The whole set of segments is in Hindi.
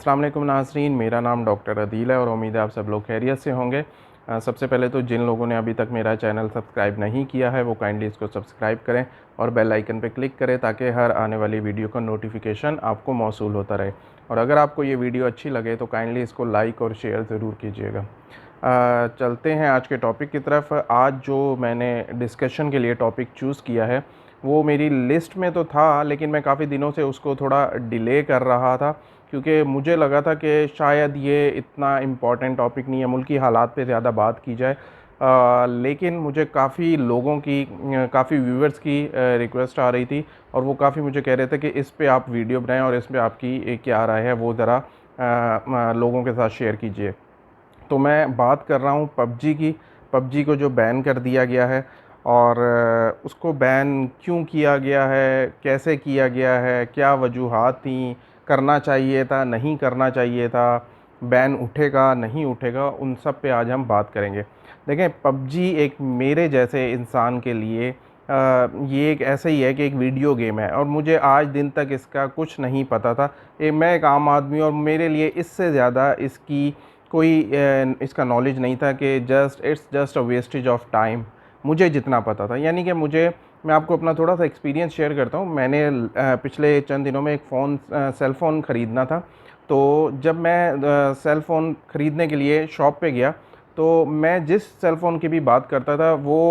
अस्सलाम वालेकुम नाज़रीन, मेरा नाम डॉक्टर अदील है और उम्मीद है आप सब लोग खैरियत से होंगे। सबसे पहले तो जिन लोगों ने अभी तक मेरा चैनल सब्सक्राइब नहीं किया है वो काइंडली इसको सब्सक्राइब करें और बेल आइकन पे क्लिक करें ताकि हर आने वाली वीडियो का नोटिफिकेशन आपको मौसूल होता रहे। और अगर आपको ये वीडियो अच्छी लगे तो काइंडली इसको लाइक और शेयर ज़रूर कीजिएगा। चलते हैं आज के टॉपिक की तरफ। आज जो मैंने डिस्कशन के लिए टॉपिक चूज़ किया है वो मेरी लिस्ट में तो था, लेकिन मैं काफ़ी दिनों से उसको थोड़ा डिले कर रहा था क्योंकि मुझे लगा था कि शायद ये इतना इम्पॉर्टेंट टॉपिक नहीं है, मुल्की हालात पे ज़्यादा बात की जाए। लेकिन मुझे काफ़ी लोगों की काफ़ी व्यूअर्स की रिक्वेस्ट आ रही थी और वो काफ़ी मुझे कह रहे थे कि इस पे आप वीडियो बनाएं और इस पे आपकी क्या राय है वो ज़रा लोगों के साथ शेयर कीजिए। तो मैं बात कर रहा हूँ पबजी की। पबजी को जो बैन कर दिया गया है और उसको बैन क्यों किया गया है, कैसे किया गया है, क्या वजूहात थी, करना चाहिए था, नहीं करना चाहिए था, बैन उठेगा, नहीं उठेगा, उन सब पे आज हम बात करेंगे। देखें, पबजी एक मेरे जैसे इंसान के लिए ये एक ऐसा ही है कि एक वीडियो गेम है और मुझे आज दिन तक इसका कुछ नहीं पता था। मैं एक आम आदमी और मेरे लिए इससे ज़्यादा इसकी कोई इसका नॉलेज नहीं था कि it's just a wastage of time, मुझे जितना पता था। यानी कि मैं आपको अपना थोड़ा सा एक्सपीरियंस शेयर करता हूँ। मैंने पिछले चंद दिनों में एक सेल फ़ोन ख़रीदना था। तो जब मैं सेल फ़ोन ख़रीदने के लिए शॉप पे गया तो मैं जिस सेल फ़ोन की भी बात करता था वो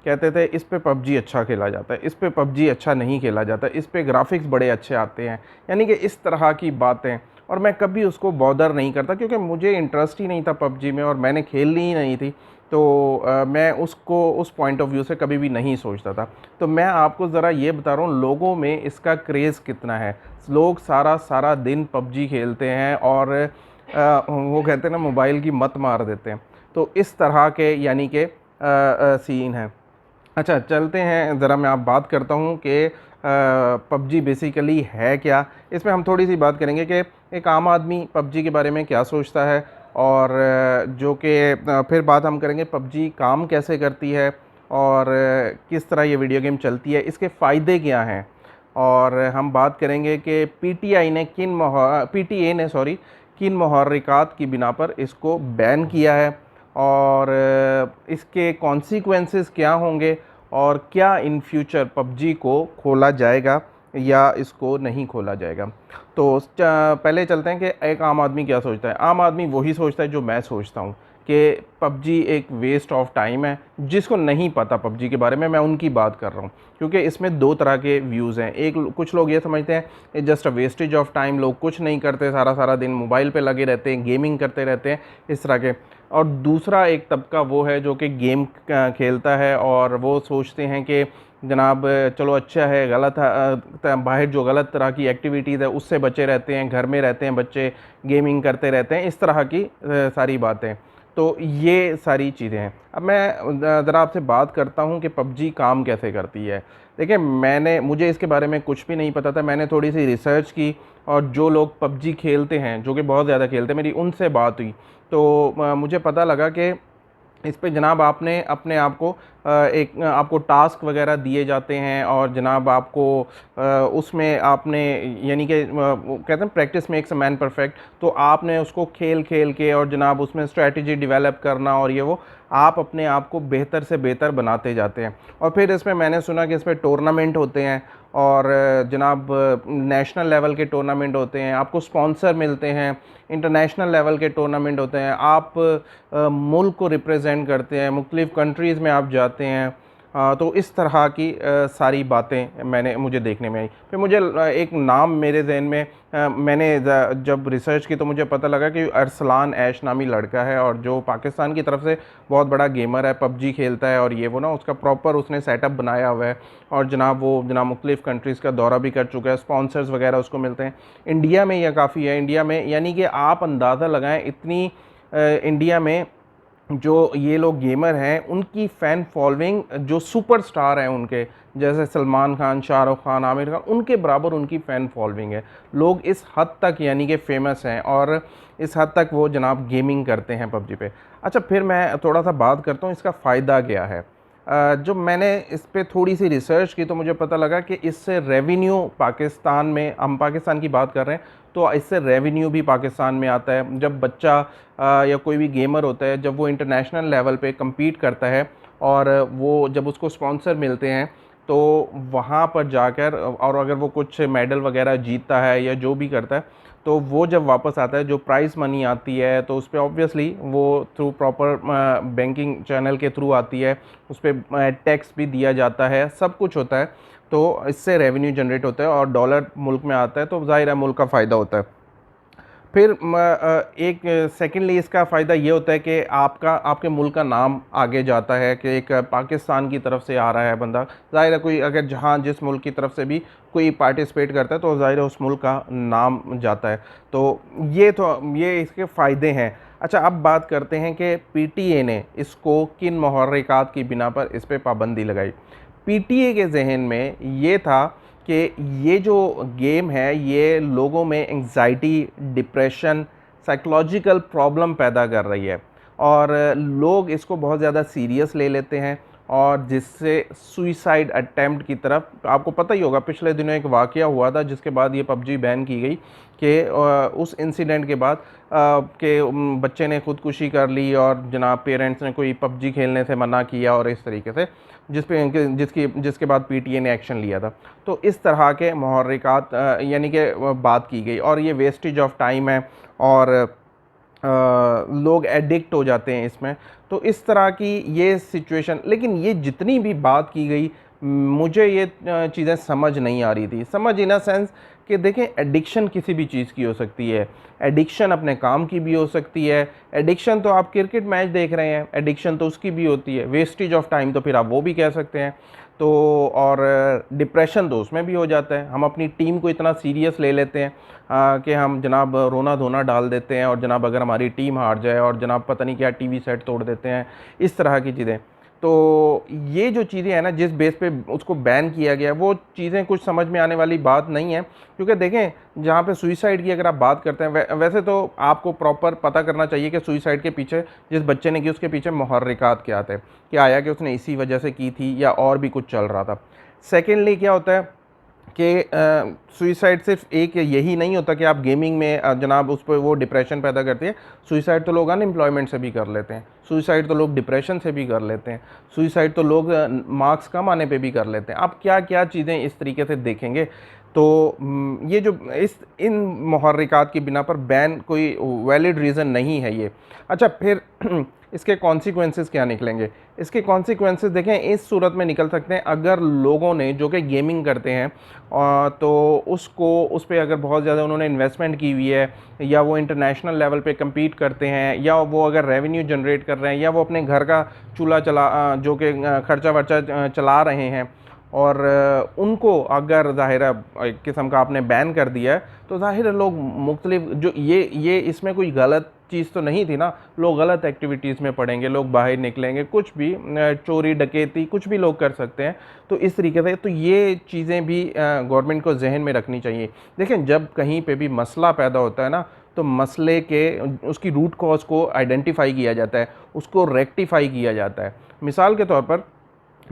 कहते थे इस पे पबजी अच्छा खेला जाता है, इस पे पबजी अच्छा नहीं खेला जाता, इस पे ग्राफिक्स बड़े अच्छे आते हैं, यानी कि इस तरह की बातें। और मैं कभी उसको बॉदर नहीं करता क्योंकि मुझे इंटरेस्ट ही नहीं था पबजी में और मैंने खेलनी ही नहीं थी। तो मैं उसको उस पॉइंट ऑफ व्यू से कभी भी नहीं सोचता था। तो मैं आपको ज़रा ये बता रहा हूँ लोगों में इसका क्रेज़ कितना है। लोग सारा सारा दिन पबजी खेलते हैं और वो कहते हैं ना, मोबाइल की मत मार देते हैं। तो इस तरह के यानी कि सीन है। अच्छा, चलते हैं ज़रा, मैं आप बात करता हूँ कि पबजी बेसिकली है क्या। इसमें हम थोड़ी सी बात करेंगे कि एक आम आदमी पबजी के बारे में क्या सोचता है और फिर बात हम करेंगे पबजी काम कैसे करती है और किस तरह ये वीडियो गेम चलती है, इसके फ़ायदे क्या हैं। और हम बात करेंगे कि पीटीए ने किन मुहर्रिकात की बिना पर इसको बैन किया है और इसके कॉन्सिक्वेंसेस क्या होंगे और क्या इन फ्यूचर पबजी को खोला जाएगा या इसको नहीं खोला जाएगा। तो पहले चलते हैं कि एक आम आदमी क्या सोचता है। आम आदमी वही सोचता है जो मैं सोचता हूँ कि पबजी एक वेस्ट ऑफ टाइम है। जिसको नहीं पता पबजी के बारे में, मैं उनकी बात कर रहा हूँ क्योंकि इसमें दो तरह के व्यूज़ हैं। कुछ लोग ये समझते हैं ये just a wastage of time, लोग कुछ नहीं करते, सारा सारा दिन मोबाइल पे लगे रहते हैं, गेमिंग करते रहते हैं, इस तरह के। और दूसरा एक तबका वो है जो कि गेम खेलता है और वो सोचते हैं कि जनाब चलो अच्छा है, गलत बाहर जो गलत तरह की एक्टिविटीज़ है उससे बचे रहते हैं, घर में रहते हैं बच्चे, गेमिंग करते रहते हैं, इस तरह की सारी बातें। तो ये सारी चीज़ें हैं। अब मैं ज़रा आपसे बात करता हूँ कि पबजी काम कैसे करती है। देखिए, मुझे इसके बारे में कुछ भी नहीं पता था। मैंने थोड़ी सी रिसर्च की और जो लोग पबजी खेलते हैं, जो कि बहुत ज़्यादा खेलते हैं, मेरी उनसे बात हुई। तो मुझे पता लगा कि इस पे जनाब आपने अपने आप को आपको टास्क वगैरह दिए जाते हैं और जनाब आपको उसमें आपने यानी कि वो कहते हैं practice makes a man perfect. तो आपने उसको खेल खेल के और जनाब उसमें स्ट्रेटजी डेवलप करना और ये वो आप अपने आप को बेहतर से बेहतर बनाते जाते हैं। और फिर इसमें मैंने सुना कि इसमें टूर्नामेंट होते हैं और जनाब नेशनल लेवल के टूर्नामेंट होते हैं, आपको स्पॉन्सर मिलते हैं, इंटरनेशनल लेवल के टूर्नामेंट होते हैं, आप मुल्क को रिप्रेजेंट करते हैं, मुख्तलिफ़ कंट्रीज़ में आप जाते हैं। तो इस तरह की सारी बातें मुझे देखने में आई। फिर मुझे एक नाम मेरे जहन में मैंने जब रिसर्च की तो मुझे पता लगा कि अरसलान ऐश नामी लड़का है और जो पाकिस्तान की तरफ से बहुत बड़ा गेमर है, पबजी खेलता है और ये वो ना, उसका प्रॉपर उसने सेटअप बनाया हुआ है और जनाब मुख्तलिफ़ कंट्रीज़ का दौरा भी कर चुका है, स्पॉन्सर्स वगैरह उसको मिलते हैं। इंडिया में यह काफ़ी है, इंडिया में यानी कि आप अंदाज़ा लगाएं इतनी इंडिया में जो ये लोग गेमर हैं उनकी फ़ैन फॉलोइंग, जो सुपरस्टार हैं उनके, जैसे सलमान खान, शाहरुख खान, आमिर खान, उनके बराबर उनकी फ़ैन फॉलोइंग है। लोग इस हद तक यानी कि फ़ेमस हैं और इस हद तक वो जनाब गेमिंग करते हैं पबजी पे। अच्छा, फिर मैं थोड़ा सा बात करता हूँ इसका फ़ायदा क्या है। जो मैंने इस पे थोड़ी सी रिसर्च की तो मुझे पता लगा कि इससे रेवेन्यू पाकिस्तान में, हम पाकिस्तान की बात कर रहे हैं, तो इससे रेवेन्यू भी पाकिस्तान में आता है। जब बच्चा या कोई भी गेमर होता है, जब वो इंटरनेशनल लेवल पे कम्पीट करता है और वो जब उसको स्पॉन्सर मिलते हैं, तो वहाँ पर जाकर और अगर वो कुछ मेडल वगैरह जीतता है या जो भी करता है, तो वो जब वापस आता है, जो प्राइज़ मनी आती है, तो उस पे ऑब्वियसली वो थ्रू प्रॉपर बैंकिंग चैनल के थ्रू आती है, उस पे टैक्स भी दिया जाता है, सब कुछ होता है। तो इससे रेवेन्यू जनरेट होता है और डॉलर मुल्क में आता है, तो ज़ाहिर है मुल्क का फ़ायदा होता है। फिर एक सेकेंडली इसका फ़ायदा ये होता है कि आपके मुल्क का नाम आगे जाता है कि एक पाकिस्तान की तरफ से आ रहा है बंदा। ज़ाहिर है कोई अगर जहाँ जिस मुल्क की तरफ से भी कोई पार्टिसिपेट करता है, तो ज़ाहिर है उस मुल्क का नाम जाता है। ये इसके फ़ायदे हैं। अच्छा, अब बात करते हैं कि पीटीए ने इसको किन मुहर्रिकात की बिना पर इस पे पाबंदी लगाई। पीटीए के ज़हन में ये था कि ये जो गेम है, ये लोगों में एंग्जाइटी, डिप्रेशन, साइकोलॉजिकल प्रॉब्लम पैदा कर रही है और लोग इसको बहुत ज़्यादा सीरियस ले लेते हैं और जिससे सुइसाइड अटेम्प्ट की तरफ, आपको पता ही होगा पिछले दिनों एक वाक़या हुआ था जिसके बाद ये पबजी बैन की गई कि उस इंसिडेंट के बाद कि बच्चे ने खुदकुशी कर ली और जनाब पेरेंट्स ने कोई पबजी खेलने से मना किया और इस तरीके से जिसके बाद पीटीए ने एक्शन लिया था। तो इस तरह के मुहर्रिकात यानी कि बात की गई और ये वेस्टेज ऑफ टाइम है और लोग एडिक्ट हो जाते हैं इसमें। तो इस तरह की ये सिचुएशन, लेकिन ये जितनी भी बात की गई, मुझे ये चीज़ें समझ नहीं आ रही थी। समझ इन अ सेंस कि देखें, एडिक्शन किसी भी चीज़ की हो सकती है, एडिक्शन अपने काम की भी हो सकती है, एडिक्शन तो आप क्रिकेट मैच देख रहे हैं, एडिक्शन तो उसकी भी होती है, वेस्टेज ऑफ टाइम तो फिर आप वो भी कह सकते हैं। तो और डिप्रेशन तो उसमें भी हो जाता है। हम अपनी टीम को इतना सीरियस ले लेते हैं कि हम जनाब रोना धोना डाल देते हैं और जनाब अगर हमारी टीम हार जाए और जनाब पता नहीं क्या टीवी सेट तोड़ देते हैं, इस तरह की चीज़ें। तो ये जो चीज़ें हैं ना, जिस बेस पे उसको बैन किया गया, वो चीज़ें कुछ समझ में आने वाली बात नहीं है। क्योंकि देखें, जहाँ पे सुइसाइड की अगर आप बात करते हैं, वैसे तो आपको प्रॉपर पता करना चाहिए कि सुइसाइड के पीछे, जिस बच्चे ने की उसके पीछे मुहर्रिकात क्या थे, क्या आया कि उसने इसी वजह से की थी या और भी कुछ चल रहा था। सेकेंडली क्या होता है कि सुइसाइड सिर्फ एक यही नहीं होता कि आप गेमिंग में जनाब उस पर वो डिप्रेशन पैदा करती है। सुइसाइड तो लोग अनएम्प्लॉयमेंट से भी कर लेते हैं, सुइसाइड तो लोग डिप्रेशन से भी कर लेते हैं, सुइसाइड तो लोग मार्क्स कम आने पे भी कर लेते हैं। आप क्या क्या चीज़ें इस तरीके से देखेंगे, तो ये जो इन मुहर्रिकात की बिना पर बैन कोई वैलिड रीज़न नहीं है ये। अच्छा, फिर इसके कॉन्सिक्वेंसेस क्या निकलेंगे? इसके कॉन्सिक्वेंसेस देखें, इस सूरत में निकल सकते हैं अगर लोगों ने जो कि गेमिंग करते हैं तो उसको उस पे अगर बहुत ज़्यादा उन्होंने इन्वेस्टमेंट की हुई है, या वो इंटरनेशनल लेवल पे कम्पीट करते हैं, या वो अगर रेवेन्यू जनरेट कर रहे हैं, या वो अपने घर का चूल्हा जो कि खर्चा वर्चा चला रहे हैं, और उनको अगर ज़ाहिर है एक किस्म का आपने बैन कर दिया है, तो ज़ाहिर है लोग मुख्तलिफ जो ये इसमें कोई गलत चीज़ तो नहीं थी ना, लोग गलत एक्टिविटीज़ में पड़ेंगे, लोग बाहर निकलेंगे, कुछ भी चोरी डकैती कुछ भी लोग कर सकते हैं। तो इस तरीके से तो ये चीज़ें भी गवर्नमेंट को जहन में रखनी चाहिए। देखें, जब कहीं पे भी मसला पैदा होता है ना, तो मसले के उसकी रूट कॉज को आइडेंटिफाई किया जाता है, उसको रेक्टिफाई किया जाता है। मिसाल के तौर पर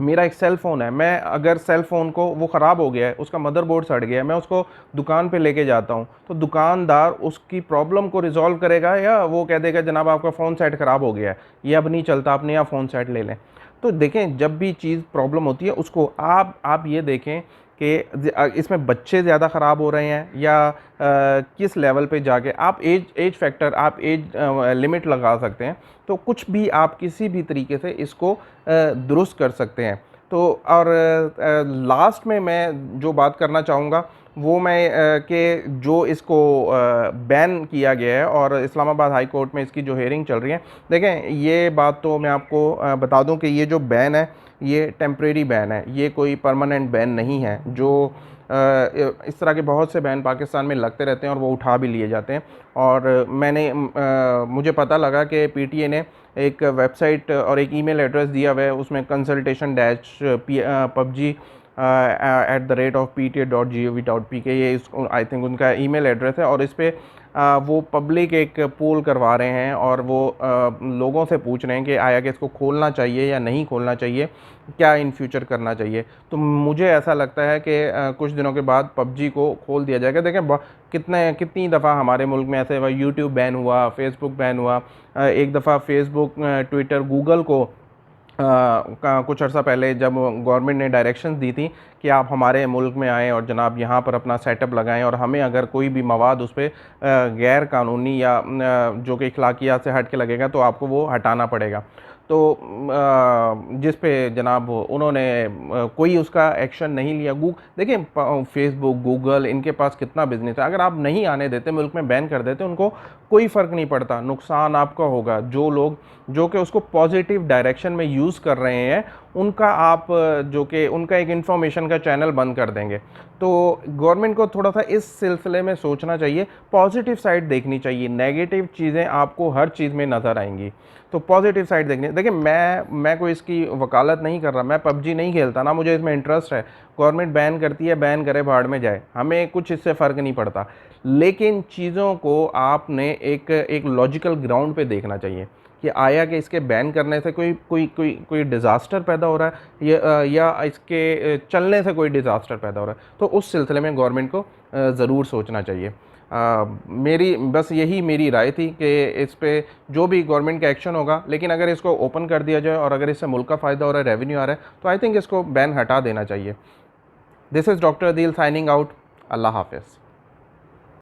मेरा एक सेल फ़ोन है, मैं अगर सेल फ़ोन को वो ख़राब हो गया है, उसका मदरबोर्ड सड़ गया है, मैं उसको दुकान पे लेके जाता हूँ, तो दुकानदार उसकी प्रॉब्लम को रिज़ॉल्व करेगा या वो कह देगा जनाब आपका फ़ोन सेट ख़राब हो गया है, ये अब नहीं चलता, आप नया फ़ोन सेट ले लें। तो देखें, जब भी चीज़ प्रॉब्लम होती है उसको आप ये देखें कि इसमें बच्चे ज़्यादा ख़राब हो रहे हैं या किस लेवल पे जाके आप एज फैक्टर, आप एज लिमिट लगा सकते हैं। तो कुछ भी आप किसी भी तरीके से इसको दुरुस्त कर सकते हैं। तो और लास्ट में मैं जो बात करना चाहूँगा वो मैं कि जो इसको बैन किया गया है और इस्लामाबाद हाई कोर्ट में इसकी जो हेयरिंग चल रही है, देखें ये बात तो मैं आपको बता दूं कि ये जो बैन है ये टेम्परेरी बैन है, ये कोई परमानेंट बैन नहीं है। जो इस तरह के बहुत से बैन पाकिस्तान में लगते रहते हैं और वो उठा भी लिए जाते हैं। और मुझे पता लगा कि पीटीए ने एक वेबसाइट और एक ईमेल एड्रेस दिया हुआ है, उसमें consultation-pubg@pta.gov.pk, ये आई थिंक उनका ईमेल एड्रेस है, और इस पर वो पब्लिक एक पोल करवा रहे हैं और वो लोगों से पूछ रहे हैं कि आया कि इसको खोलना चाहिए या नहीं खोलना चाहिए, क्या इन फ्यूचर करना चाहिए। तो मुझे ऐसा लगता है कि कुछ दिनों के बाद पबजी को खोल दिया जाएगा। देखें कितनी दफ़ा हमारे मुल्क में ऐसे हुआ, यूट्यूब बैन हुआ, फेसबुक बैन हुआ, एक दफ़ा फेसबुक, ट्विटर, गूगल को कुछ अर्सा पहले जब गवर्नमेंट ने डायरेक्शंस दी थी कि आप हमारे मुल्क में आएँ और जनाब यहाँ पर अपना सेटअप लगाएं, और हमें अगर कोई भी मवाद उस पर गैर कानूनी या जो कि अखलाकियात से हट के लगेगा तो आपको वो हटाना पड़ेगा। तो जिस पे जनाब उन्होंने कोई उसका एक्शन नहीं लिया। देखिए फेसबुक, गूगल, इनके पास कितना बिजनेस है। अगर आप नहीं आने देते, मुल्क में बैन कर देते, उनको कोई फ़र्क नहीं पड़ता, नुकसान आपका होगा। जो लोग जो कि उसको पॉजिटिव डायरेक्शन में यूज़ कर रहे हैं, उनका आप जो कि उनका एक इन्फॉर्मेशन का चैनल बंद कर देंगे। तो गवर्नमेंट को थोड़ा सा इस सिलसिले में सोचना चाहिए, पॉजिटिव साइड देखनी चाहिए। नेगेटिव चीज़ें आपको हर चीज़ में नज़र आएंगी, तो पॉजिटिव साइड देखनी। देखिए मैं कोई इसकी वकालत नहीं कर रहा, मैं पबजी नहीं खेलता, ना मुझे इसमें इंटरेस्ट है। गवर्नमेंट बैन करती है, बैन करे, भाड़ में जाए, हमें कुछ इससे फ़र्क नहीं पड़ता। लेकिन चीज़ों को आपने एक लॉजिकल ग्राउंड पे देखना चाहिए कि आया कि इसके बैन करने से कोई डिज़ास्टर पैदा हो रहा है या इसके चलने से कोई डिज़ास्टर पैदा हो रहा है। तो उस सिलसिले में गवर्नमेंट को ज़रूर सोचना चाहिए। मेरी बस यही मेरी राय थी कि इस पे जो भी गवर्नमेंट का एक्शन होगा, लेकिन अगर इसको ओपन कर दिया जाए और अगर इससे मुल्क का फ़ायदा हो रहा है, रेवेन्यू आ रहा है, तो आई थिंक इसको बैन हटा देना चाहिए। This is doctor Adeel signing out. अल्लाह हाफ़िज़।